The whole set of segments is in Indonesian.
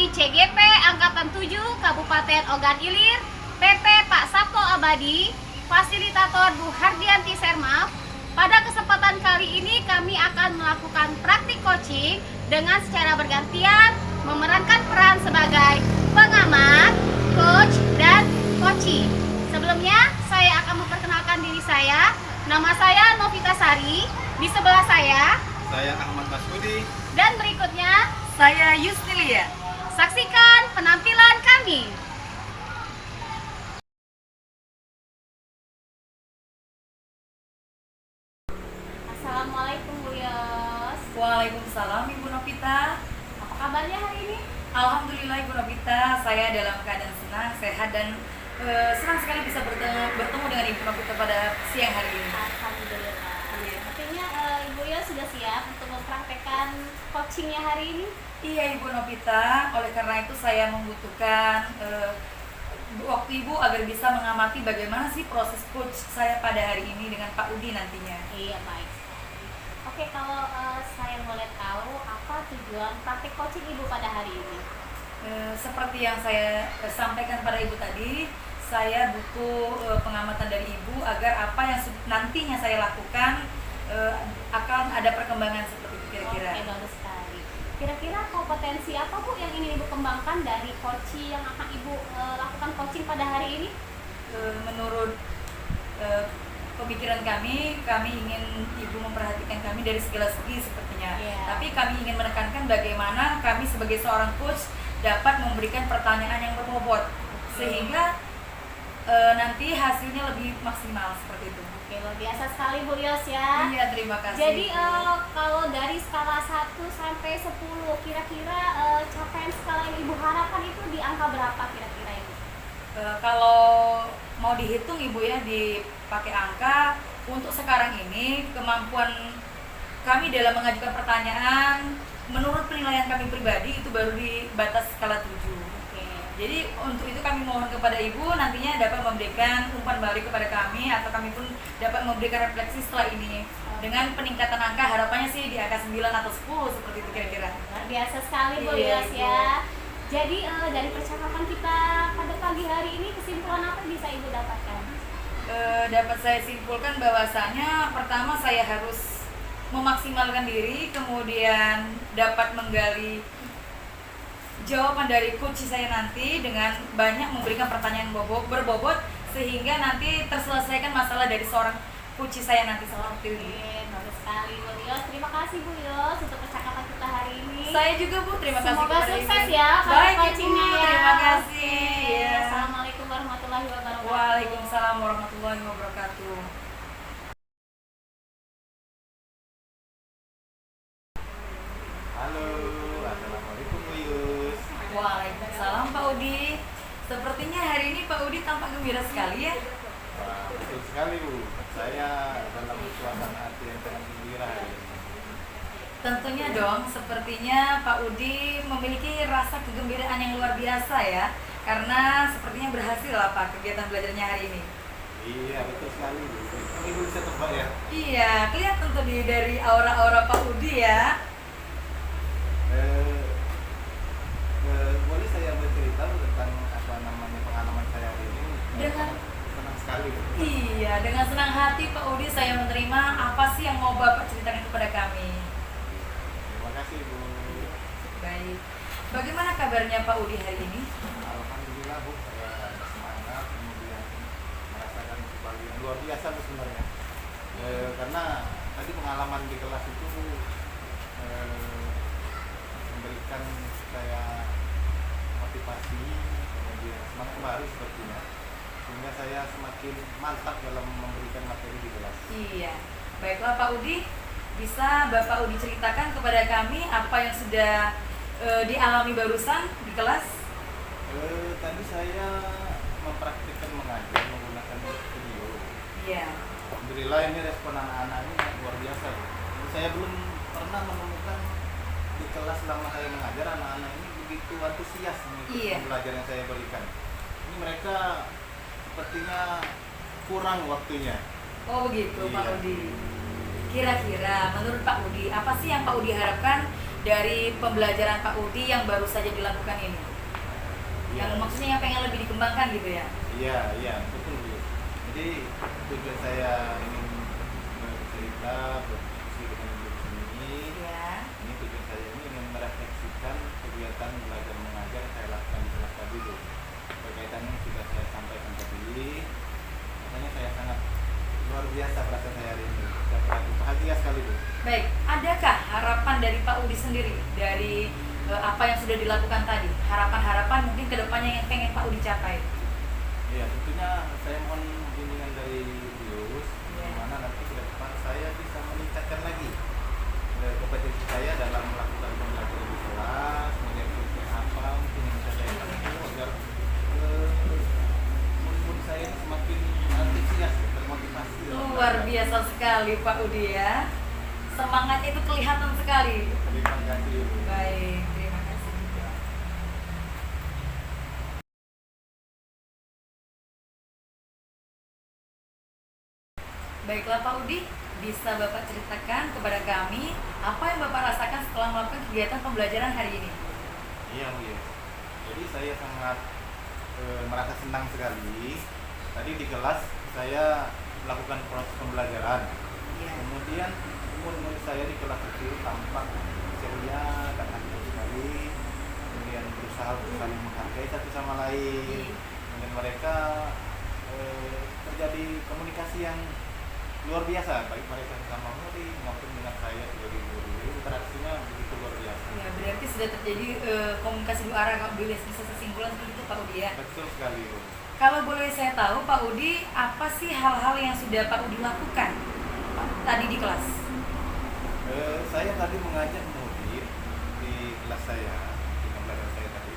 CGP Angkatan 7 Kabupaten Ogan Ilir, PP Pak Sabto Abadi, Fasilitator Bu Hardianti Sermaf. Pada kesempatan kali ini kami akan melakukan praktik coaching dengan secara bergantian memerankan peran sebagai pengamat, coach, dan coaching. Sebelumnya saya akan memperkenalkan diri saya. Nama saya Novita Sari, di sebelah saya Ahmad Masudi, dan berikutnya saya Yusnilia. saksikan penampilan kami. Assalamualaikum Bu Yos. Waalaikumsalam Ibu Novita. Apa kabarnya hari ini? Alhamdulillah Ibu Novita, saya dalam keadaan senang, sehat dan senang sekali bisa bertemu dengan Ibu Novita pada siang hari ini. Alhamdulillah. Artinya Ibu Yos sudah siap untuk mempraktekkan coachingnya hari ini? Iya Ibu Novita, oleh karena itu saya membutuhkan waktu Ibu agar bisa mengamati bagaimana sih proses coach saya pada hari ini dengan Pak Udi nantinya. Iya, baik sekali. Oke, kalau saya boleh tahu apa tujuan praktek coaching Ibu pada hari ini? Seperti yang saya sampaikan pada Ibu tadi, saya butuh pengamatan dari Ibu agar apa yang nantinya saya lakukan akan ada perkembangan seperti itu kira-kira. Oke, bagus sekali. Kira-kira kompetensi apa Bu yang ingin Ibu kembangkan dari coaching yang akan Ibu lakukan coaching pada hari ini? Menurut pemikiran kami ingin Ibu memperhatikan kami dari segala segi sepertinya. Yeah. Tapi kami ingin menekankan bagaimana kami sebagai seorang coach dapat memberikan pertanyaan yang berbobot, sehingga nanti hasilnya lebih maksimal seperti itu. Oke, luar biasa sekali Bu Yos ya. Iya, terima kasih. Jadi kalau dari skala 1 sampai 10 kira-kira capaian skala yang Ibu harapkan itu di angka berapa kira-kira Ibu? Kalau mau dihitung Ibu ya, dipakai angka, untuk sekarang ini kemampuan kami dalam mengajukan pertanyaan menurut penilaian kami pribadi itu baru di batas skala 7. Oke. Jadi untuk itu kami mohon kepada Ibu nantinya dapat memberikan umpan balik kepada kami, atau kami pun dapat memberikan refleksi setelah ini. Dengan peningkatan angka harapannya sih di angka 9 atau 10 seperti itu kira-kira. Luar biasa sekali Bu Iya, Yos Ibu. ya. Jadi dari percakapan kita pada pagi hari ini kesimpulan apa yang bisa Ibu dapatkan? Dapat saya simpulkan bahwasanya pertama saya harus memaksimalkan diri, kemudian dapat menggali jawaban dari coach saya nanti dengan banyak memberikan pertanyaan berbobot sehingga nanti terselesaikan masalah dari seorang coach saya nanti seperti ini. Oke, bagus sekali Bu Yos. Terima kasih Bu Yos untuk percakapan kita hari ini. Saya juga Bu, terima kasih. Semoga kepada sukses Ibu. ya pada Baik Ibu, coachingnya ya. terima kasih. Oke, Ya. Assalamualaikum warahmatullahi wabarakatuh. Waalaikumsalam warahmatullahi wabarakatuh. halo, assalamualaikum Bu Yus. Waalaikumsalam Pak Udi. Sepertinya hari ini Pak Udi tampak gembira sekali ya. Wah, betul sekali Bu. Saya dalam suasana hati yang sangat gembira hari ini. Tentunya dong, sepertinya Pak Udi memiliki rasa kegembiraan yang luar biasa ya. Karena sepertinya berhasil lah Pak kegiatan belajarnya hari ini. Iya, betul sekali Bu. Ibu bisa tebak ya? Iya, kelihatan tuh dari aura-aura Pak Udi ya. Boleh saya bercerita Bu, tentang apa namanya pengalaman saya hari ini? Dengan Senang sekali Bu. Iya, dengan senang hati Pak Udi saya menerima apa sih yang mau Bapak ceritakan kepada kami. Terima kasih Bu. Baik. Bagaimana kabarnya Pak Udi hari ini? Alhamdulillah Bu, saya semangat, kemudian merasakan kebahagiaan luar biasa Bu sebenarnya. Karena tadi pengalaman di kelas itu memberikan saya motivasi, kemudian semangat baru sepertinya, sehingga saya semakin mantap dalam memberikan materi di kelas. Iya. Baiklah Pak Udi, bisa Bapak Udi ceritakan kepada kami apa yang sudah dialami barusan di kelas? Tadi saya mempraktikkan mengajar menggunakan video. Iya. Alhamdulillah ini respon anak-anak ini luar biasa Bu. Saya belum pernah menemukan di kelas selama saya mengajar anak-anak ini begitu antusias mengikuti Iya. pembelajaran yang saya berikan. Ini mereka sepertinya kurang waktunya. Oh begitu Pak Iya. Udi. Kira-kira menurut Pak Udi, apa sih yang Pak Udi harapkan dari pembelajaran Pak Udi yang baru saja dilakukan ini? Iya. Yang maksudnya yang pengen lebih dikembangkan gitu ya? Iya, betul Bu. Jadi tujuan saya ingin bercerita, berdiskusi dengan Ibu ini. Iya. Ini tujuan saya ini ingin merefleksikan kegiatan belajar mengajar yang saya lakukan di kelas tadi Bu. Berkaitan yang sudah saya sampaikan tadi, makanya saya sangat luar biasa perasaan saya hari ini. Saya bahagia sekali Bu. Baik, adakah harapan dari Pak Udi sendiri dari apa yang sudah dilakukan tadi? Harapan-harapan mungkin kedepannya yang pengen Pak Udi capai? Iya, tentunya saya mohon bimbingan dari Yus, Iya. di mana nanti ke depan saya bisa meningkatkan lagi kompetensi saya dalam melakukan pembelajaran di kelas, kemudian seperti apa mungkin yang bisa saya bantu agar murid-murid saya ini semakin antusias, termotivasi. dalam Luar belajar. biasa sekali Pak Udi ya. Semangatnya itu kelihatan sekali. Terima kasih. Bu. Baik, terima kasih juga. Baiklah Pak Udi, bisa Bapak ceritakan kepada kami apa yang Bapak rasakan setelah melakukan kegiatan pembelajaran hari ini? Iya, Bu. Ya. Jadi saya sangat merasa senang sekali. Tadi di kelas saya melakukan proses pembelajaran. Iya. Kemudian murid-murid saya di kelas itu tampak ceria dan aktif sekali, kemudian berusaha untuk saling menghargai satu sama lain, kemudian mereka terjadi komunikasi yang luar biasa baik mereka sama murid maupun dengan saya sebagai guru. Interaksinya begitu luar biasa. Ya, berarti sudah terjadi komunikasi dua arah, kalau boleh bisa kesimpulan seperti itu Pak Udi ya. Betul sekali, Bu. Kalau boleh saya tahu Pak Udi, apa sih hal-hal yang sudah Pak Udi lakukan Pak, tadi di kelas? Saya tadi mengajak murid di kelas saya, di pembelajaran saya tadi,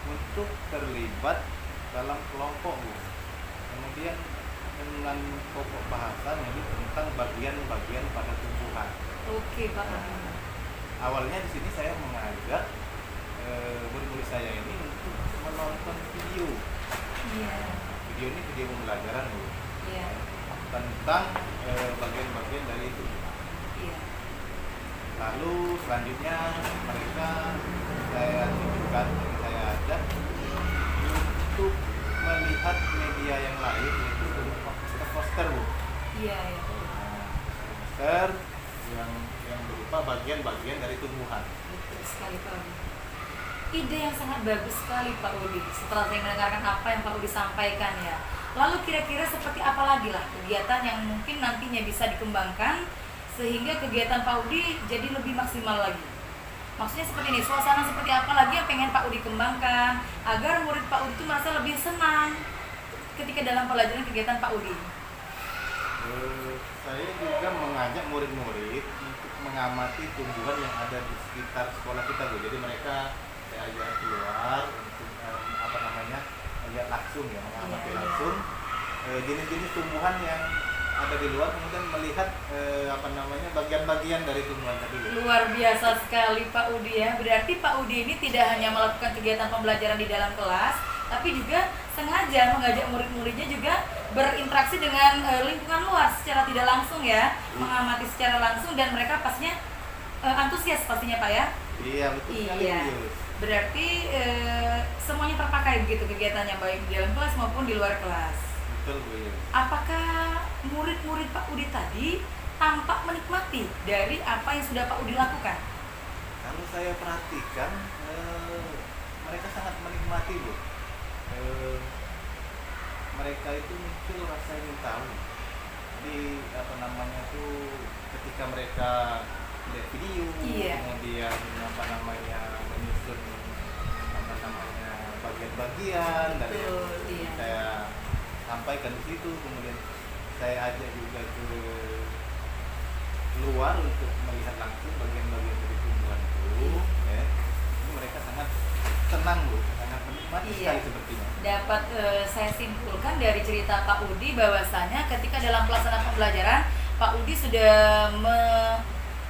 untuk terlibat dalam kelompok, Bu. Kemudian dengan pokok bahasan ini tentang bagian-bagian pada tumbuhan. Oke Pak Udi. Awalnya di sini saya mengajak murid-murid saya ini untuk menonton video. Iya. Video ini video pembelajaran, Bu, Iya. tentang bagian-bagian dari itu. Iya. Lalu selanjutnya mereka saya tunjukkan, saya ajak untuk melihat media yang lain, yaitu berupa poster-poster, Bu. Iya, iya. Nah, poster yang berupa bagian-bagian dari tumbuhan. Betul sekali Pak Udi. Ide yang sangat bagus sekali Pak Udi. Setelah saya mendengarkan apa yang Pak Udi sampaikan ya. Lalu kira-kira seperti apa lagi lah kegiatan yang mungkin nantinya bisa dikembangkan sehingga kegiatan Pak Udi jadi lebih maksimal lagi? Maksudnya seperti ini, suasana seperti apa lagi yang pengen Pak Udi kembangkan agar murid Pak Udi itu merasa lebih senang ketika dalam pelajaran kegiatan Pak Udi? Saya juga mengajak murid-murid untuk mengamati tumbuhan yang ada di sekitar sekolah kita, Bu. Jadi mereka saya ajak keluar untuk melihat langsung ya, mengamati Iya. langsung jenis-jenis tumbuhan yang ada di luar, kemudian melihat bagian-bagian dari tumbuhan tadi, Bu. Luar biasa sekali Pak Udi ya. Berarti Pak Udi ini tidak hanya melakukan kegiatan pembelajaran di dalam kelas, tapi juga sengaja mengajak murid-muridnya juga berinteraksi dengan lingkungan luar secara tidak langsung ya, mengamati secara langsung dan mereka pastinya antusias pastinya Pak ya. Iya, betul sekali, Iya. Bu. Berarti semuanya terpakai begitu kegiatannya baik di dalam kelas maupun di luar kelas. Betul, Bu. Ya. Apakah murid-murid Pak Udi tadi tampak menikmati dari apa yang sudah Pak Udi lakukan? Kalau saya perhatikan mereka sangat menikmati, Bu. Mereka itu muncul rasa ingin tahu. Jadi ketika mereka lihat video, Iya. kemudian menyusun bagian-bagian dari yang Betul, iya. saya sampaikan di situ, kemudian saya ajak juga ke luar untuk melihat langsung bagian-bagian dari tumbuhan itu. Ya. Ini mereka sangat senang, Bu, sangat menikmati Iya. sekali sepertinya. Dapat saya simpulkan dari cerita Pak Udi bahwasanya ketika dalam pelaksanaan pembelajaran Pak Udi sudah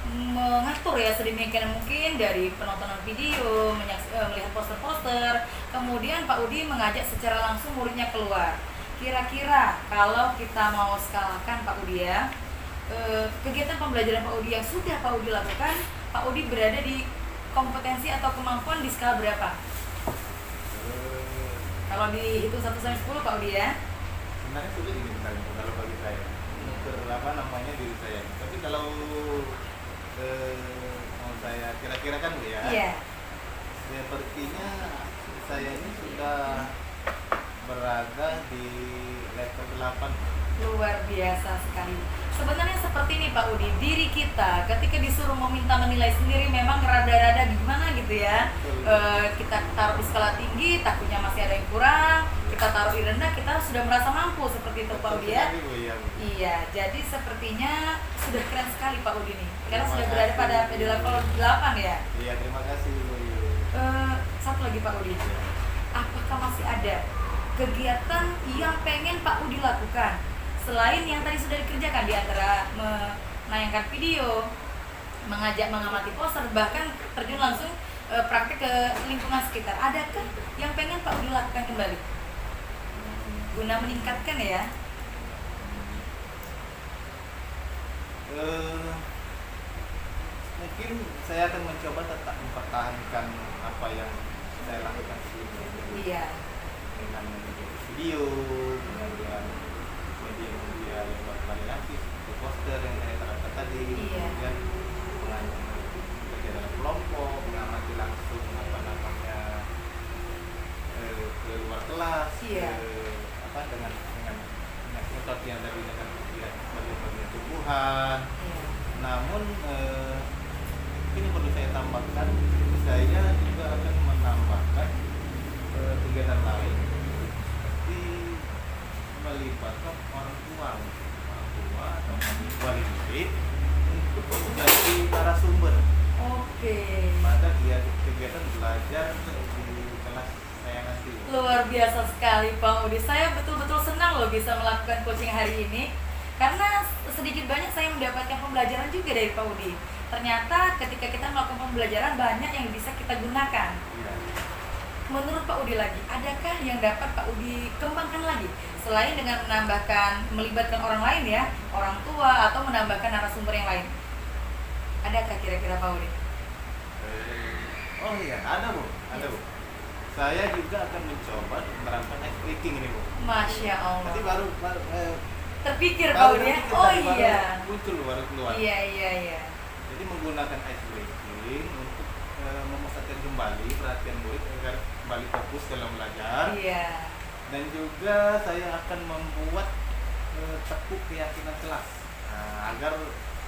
mengatur ya sedemikian mungkin dari penontonan video, melihat poster-poster, kemudian Pak Udi mengajak secara langsung muridnya keluar. Kira-kira kalau kita mau skalakan Pak Udi ya, kegiatan pembelajaran Pak Udi yang sudah Pak Udi lakukan, Pak Udi berada di kompetensi atau kemampuan di skala berapa? Eh, Kalau dihitung 1 sampai 10 Pak Udi ya. sebenarnya sulit ini sebenarnya kalau bagi saya untuk apa namanya diri saya. Tapi kalau mau saya kira-kirakan Bu ya, Iya. sepertinya saya ini sudah berada di level 8. Luar biasa sekali. Sebenarnya seperti ini Pak Udi, diri kita ketika disuruh meminta menilai sendiri memang rada-rada gimana gitu ya. Kita taruh di skala tinggi, takutnya masih ada yang kurang. Kita taruh di rendah, kita sudah merasa mampu seperti itu Pak Udi ya. Betul sekali, Bu, ya, Bu. Iya, jadi sepertinya sudah keren sekali Pak Udi nih. Karena Terima sudah berada kasih. pada di level 8 ya. Iya, terima kasih Bu. Satu lagi Pak Udi, apakah masih ada kegiatan yang pengen Pak Udi lakukan selain yang tadi sudah dikerjakan, di antara menayangkan video, mengajak mengamati poster, bahkan terjun langsung praktek ke lingkungan sekitar? Adakah yang pengen Pak Udi lakukan kembali guna meningkatkan ya? Mungkin saya akan mencoba tetap mempertahankan apa yang saya lakukan sebelumnya. Iya. Dengan video, kemudian media yang bervariasi seperti poster yang saya terangkan tadi, Iya. kemudian bekerja dalam kelompok, mengamati langsung apa namanya ke luar kelas, Iya. dengan metode yang dari dengan bagian tumbuhan. Iya. Namun ini perlu saya tambahkan, saya juga akan menambahkan kegiatan lain seperti melibatkan orang tua atau wali murid untuk menjadi narasumber Oke. pada kegiatan belajar di kelas saya nanti. Luar biasa sekali Pak Udi. Saya betul-betul senang loh bisa melakukan coaching hari ini, karena sedikit banyak saya mendapatkan pembelajaran juga dari Pak Udi. Ternyata ketika kita melakukan pembelajaran banyak yang bisa kita gunakan. Iya. Menurut Pak Udi lagi, adakah yang dapat Pak Udi kembangkan lagi selain dengan menambahkan, melibatkan orang lain ya, orang tua, atau menambahkan narasumber yang lain? Adakah kira-kira Pak Udi? Oh iya, ada Bu, ada Bu. Saya juga akan mencoba menerapkan ice breaking ini Bu. Masya Allah. Nanti baru Terpikir Pak Udi ya? terpikir Oh tadi, baru iya. muncul baru keluar. Iya. Jadi menggunakan ice breaking untuk memusatkan kembali perhatian murid agar kembali fokus dalam belajar. Iya. Dan juga saya akan membuat tepuk keyakinan kelas, agar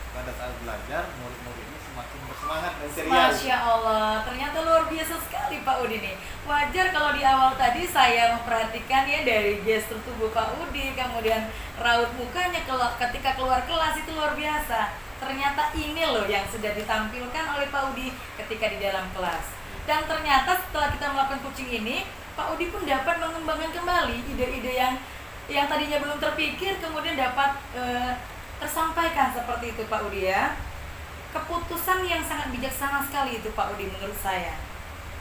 pada saat belajar murid-murid ini semakin bersemangat dan ceria. Masya Allah, ternyata luar biasa sekali Pak Udi nih. Wajar kalau di awal tadi saya memperhatikan ya dari gestur tubuh Pak Udi, kemudian raut mukanya ketika keluar kelas itu luar biasa. Ternyata ini loh yang sudah ditampilkan oleh Pak Udi ketika di dalam kelas. Dan ternyata setelah kita melakukan coaching ini, Pak Udi pun dapat mengembangkan kembali ide-ide yang tadinya belum terpikir, kemudian dapat tersampaikan seperti itu Pak Udi ya. Keputusan yang sangat bijaksana sekali itu Pak Udi menurut saya.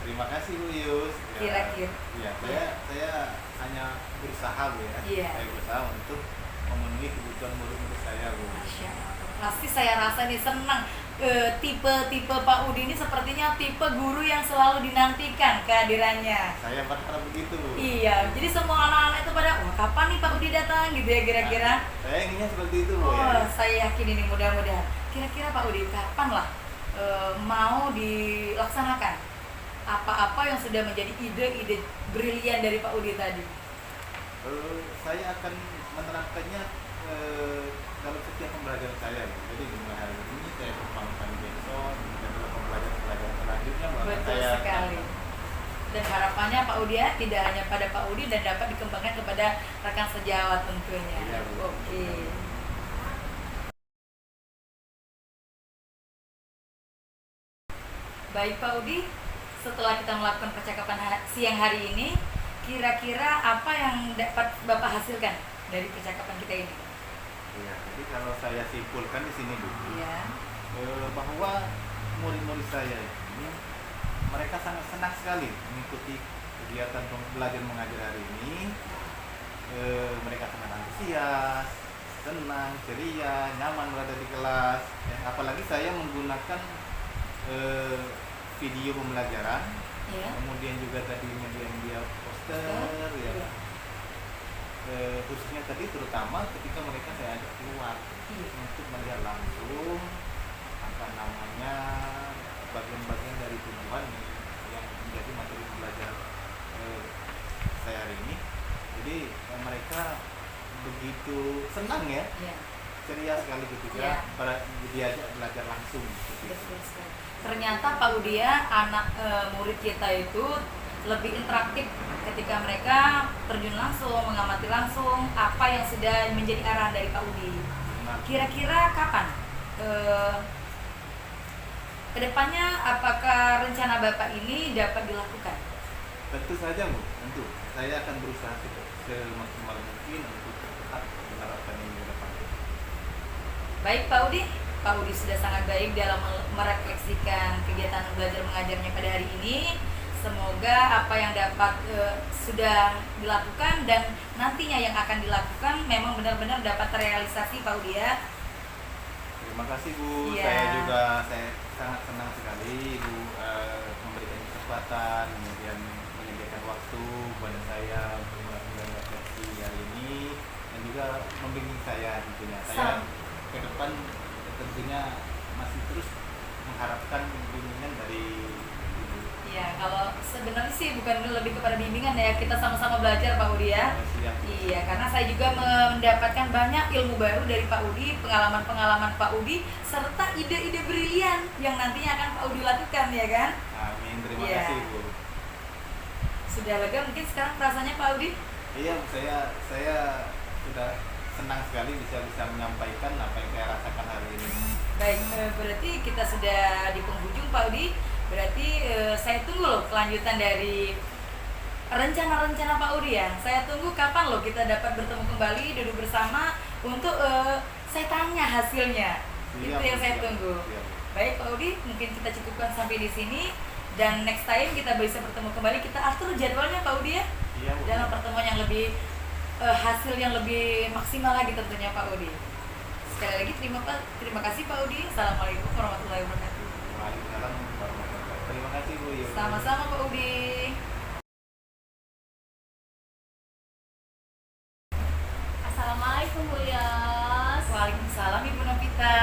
Terima kasih Bu Yus. Kira-kira. Ya, saya hanya berusaha Bu ya. Iya. Saya berusaha untuk memenuhi kebutuhan murid-murid saya Bu. Masya Allah. Pasti saya rasa nih senang. Tipe Pak Udi ini sepertinya tipe guru yang selalu dinantikan kehadirannya. Saya berharap begitu Bu. Iya, jadi semua anak-anak itu pada, wah kapan nih Pak Udi datang gitu ya kira-kira. Saya inginnya seperti itu Bu Oh, ya. saya yakin ini mudah-mudahan. Kira-kira Pak Udi kapan lah mau dilaksanakan apa-apa yang sudah menjadi ide-ide brilian dari Pak Udi tadi? Saya akan menerapkannya dalam setiap pembelajaran saya. Jadi mulai hari ini saya kembangkan besok dan dalam pembelajaran selanjutnya bahkan Betul saya sekali. Dan harapannya Pak Udi ya, tidak hanya pada Pak Udi dan dapat dikembangkan kepada rekan sejawat tentunya. Iya, Bu. Oke. Baik Pak Udi, setelah kita melakukan percakapan siang hari ini, kira-kira apa yang dapat Bapak hasilkan dari percakapan kita ini? Ya, jadi kalau saya simpulkan di sini Bu, Iya. bahwa murid-murid saya ini mereka sangat senang sekali mengikuti kegiatan belajar mengajar hari ini. Mereka sangat antusias, senang, ceria, nyaman berada di kelas. Ya, apalagi saya menggunakan video pembelajaran, Ya. kemudian juga tadi media poster, ya. Iya. Khususnya tadi terutama ketika mereka saya ajak keluar Iya. untuk melihat langsung apa namanya bagian-bagian dari tumbuhan yang menjadi materi pembelajaran saya hari ini. Jadi mereka begitu senang ya, Iya. ceria sekali ketika diajak belajar langsung. Betul sekali. Ternyata Pak Udia, anak murid kita itu lebih interaktif ketika mereka terjun langsung, mengamati langsung apa yang sudah menjadi arahan dari Pak Udi. Nah, Kira-kira kapan? Kedepannya apakah rencana Bapak ini dapat dilakukan? tentu saja Bu, tentu saya akan berusaha semaksimal mungkin untuk tetap menerapkan ini ke depan. Baik Pak Udi sudah sangat baik dalam merefleksikan kegiatan belajar mengajarnya pada hari ini. Semoga apa yang dapat sudah dilakukan dan nantinya yang akan dilakukan memang benar-benar dapat terrealisasi Pak Udi ya. Terima kasih Bu, Iya. saya sangat senang sekali Ibu memberikan kesempatan, kemudian menyediakan waktu kepada saya untuk melakukan refleksi hari ini dan juga membimbing saya tentunya. Saya ke depan tentunya masih terus mengharapkan bimbingan dari Ibu. Iya, kalau sebenarnya sih bukan lebih kepada bimbingan ya, kita sama-sama belajar Pak Udi ya. Siap. Iya, karena saya juga mendapatkan banyak ilmu baru dari Pak Udi, pengalaman-pengalaman Pak Udi, serta ide-ide brilian yang nantinya akan Pak Udi lakukan ya kan? Amin, terima Iya. kasih Bu. Sudah lega mungkin sekarang rasanya Pak Udi? Iya, saya sudah senang sekali bisa menyampaikan apa yang saya rasakan hari ini. Baik, berarti kita sudah di penghujung Pak Udi. Berarti saya tunggu loh kelanjutan dari rencana-rencana Pak Udi ya. Saya tunggu kapan loh kita dapat bertemu kembali, duduk bersama untuk saya tanya hasilnya. Itu yang saya tunggu. Siap. Baik Pak Udi, mungkin kita cukupkan sampai di sini dan next time kita bisa bertemu kembali. Kita atur jadwalnya Pak Udi ya. Iya, Bu. Dalam pertemuan yang lebih hasil yang lebih maksimal lagi tentunya Pak Udi. Sekali lagi terima kasih Pak Udi. Assalamualaikum warahmatullahi wabarakatuh. Waalaikumsalam warahmatullahi wabarakatuh. Terima kasih Bu. Yuk. Sama-sama Pak Udi. Assalamualaikum Bu Yos. Waalaikumsalam Ibu Novita.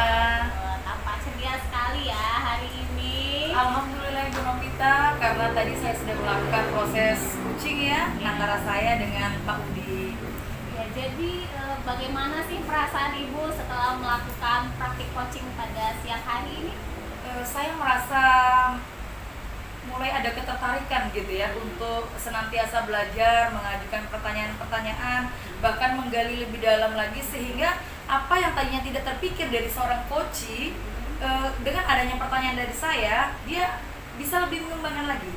Tampak ceria sekali ya hari ini. Alhamdulillah Ibu Novita, karena tadi saya sudah melakukan proses coaching ya antara saya dengan Pak Udi. Ya, jadi bagaimana sih perasaan Ibu setelah melakukan praktik coaching pada siang hari ini? Saya merasa mulai ada ketertarikan gitu ya untuk senantiasa belajar, mengajukan pertanyaan-pertanyaan, bahkan menggali lebih dalam lagi sehingga apa yang tadinya tidak terpikir dari seorang coach dengan adanya pertanyaan dari saya, dia bisa lebih mengembangkan lagi.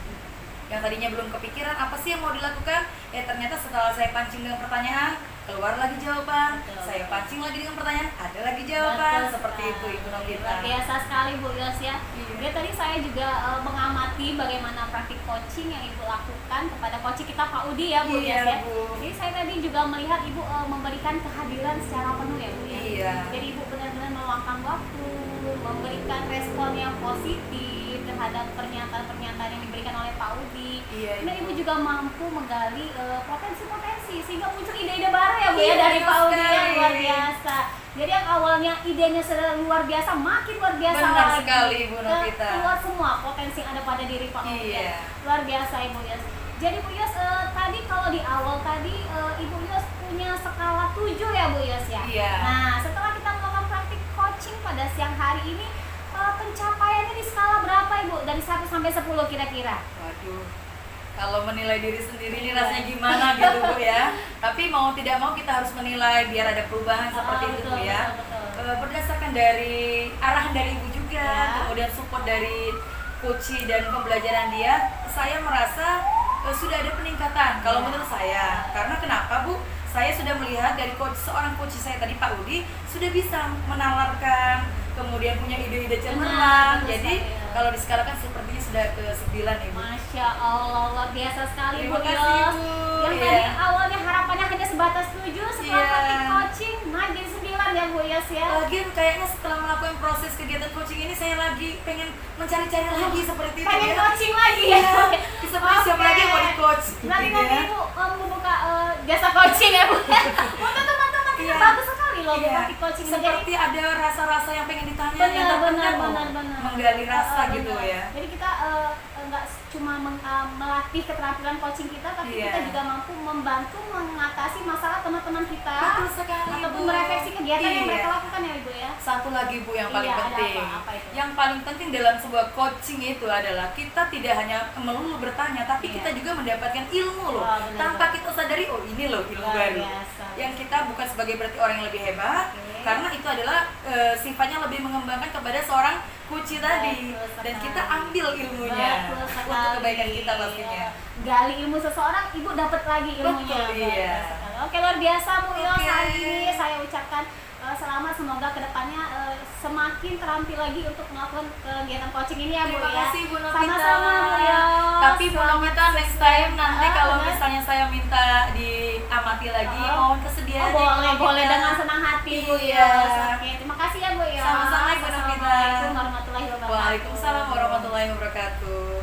Yang tadinya belum kepikiran apa sih yang mau dilakukan, ternyata setelah saya pancing dengan pertanyaan, keluar lagi jawaban. Betul. Saya pancing lagi dengan pertanyaan, ada lagi jawaban. Betul Seperti sekali. itu Ibu Novita. Luar biasa sekali Bu Yos ya. Iya. Jadi tadi saya juga mengamati bagaimana praktik coaching yang Ibu lakukan kepada coach kita Pak Udi ya Bu Iya, Yos ya. Bu. Jadi saya tadi juga melihat Ibu memberikan kehadiran secara penuh ya Bu ya. Iya. Jadi Ibu benar-benar meluangkan waktu, memberikan respon yang positif terhadap pernyataan-pernyataan yang diberikan oleh Pak Udi. Iya, Dan Ibu. Ibu juga mampu menggali potensi-potensi sehingga muncul ide-ide baru ya Bu Iya, ya dari betul Pak Udi yang sekali. luar biasa. Jadi yang awalnya idenya sudah luar biasa, makin luar biasa Benar lagi. sekali, Bu Novita. Keluar semua potensi yang ada pada diri Pak Udi. Iya. Luar biasa Ibu Yos. Jadi Bu Yos tadi kalau di awal tadi Ibu Yos punya skala 7 ya Bu Yos ya. Iya. Nah, setelah kita melakukan praktik coaching pada siang hari ini pencapaiannya di skala berapa Ibu? Dari 1 sampai 10 kira-kira? Waduh, kalau menilai diri sendiri ini Iya. rasanya gimana gitu Bu ya. Tapi mau tidak mau kita harus menilai biar ada perubahan seperti itu betul, Bu ya. betul. Berdasarkan dari arahan dari Ibu juga, Ya. kemudian support dari coach dan pembelajaran dia, saya merasa sudah ada peningkatan kalau Ya. menurut saya. Karena kenapa Bu? Saya sudah melihat dari seorang coach saya tadi Pak Udi sudah bisa menawarkan, kemudian punya ide-ide cemerlang. betul Jadi sekali, ya. kalau diskalakan sepertinya sudah ke 9 Ibu. Masya Allah, luar biasa sekali Terima Bu kasih, Yos. Bu. Yang Iya. tadi awalnya harapannya hanya sebatas 7, setelah Iya. praktik coaching naik jadi 9 kesulitan ya Bu Yos ya. Lagian kayaknya setelah melakukan proses kegiatan coaching ini saya lagi pengen mencari-cari lagi seperti itu Pengen ya. coaching lagi ya. Seperti siapa lagi yang mau di coach Nanti gitu ya. Ibu membuka jasa coaching ya Bu. Untuk teman-teman kita Iya. bagus sekali loh Iya. di coaching. Seperti ada rasa-rasa yang pengen ditanya benar. menggali rasa gitu Benar. ya. Jadi kita nggak cuma melatih keterampilan coaching kita, tapi Iya. kita juga mampu membantu mengatasi masalah teman-teman kita Betul sekali, ataupun Bu. merefleksi kegiatan yang Iya. mereka lakukan ya Ibu ya. Satu lagi Bu yang paling Iya, ada penting. apa itu? Yang paling penting dalam sebuah coaching itu adalah kita tidak hanya melulu bertanya, tapi Iya. kita juga mendapatkan ilmu loh. Wah, benar, Tanpa benar. kita sadari, oh ini loh ilmu Luar baru. biasa. Yang kita bukan sebagai berarti orang yang lebih hebat, Oke. karena itu adalah sifatnya lebih mengembangkan kepada seorang coach tadi. Betul Dan sekali. kita ambil ilmunya Betul untuk sekali. kebaikan kita pastinya. Gali ilmu seseorang, Ibu dapat lagi ilmunya. Betul, Luar iya. biasa sekali. Oke, luar biasa Bu Yos. Oke. Hari ini saya ucapkan selamat, semoga kedepannya semakin terampil lagi untuk melakukan kegiatan coaching ini ya Bu Terima ya. kasih Bu Novita. Sama-sama Bu Yos. Tapi Bu Novita next time nanti kalau benar. misalnya saya minta diamati lagi, mohon kesediaan. boleh dengan senang hati Bu Iya. Yos. Oke, terima kasih ya Bu Yos. Sama-sama, Bu Novita. Assalamualaikum warahmatullahi wabarakatuh. Waalaikumsalam warahmatullahi wabarakatuh.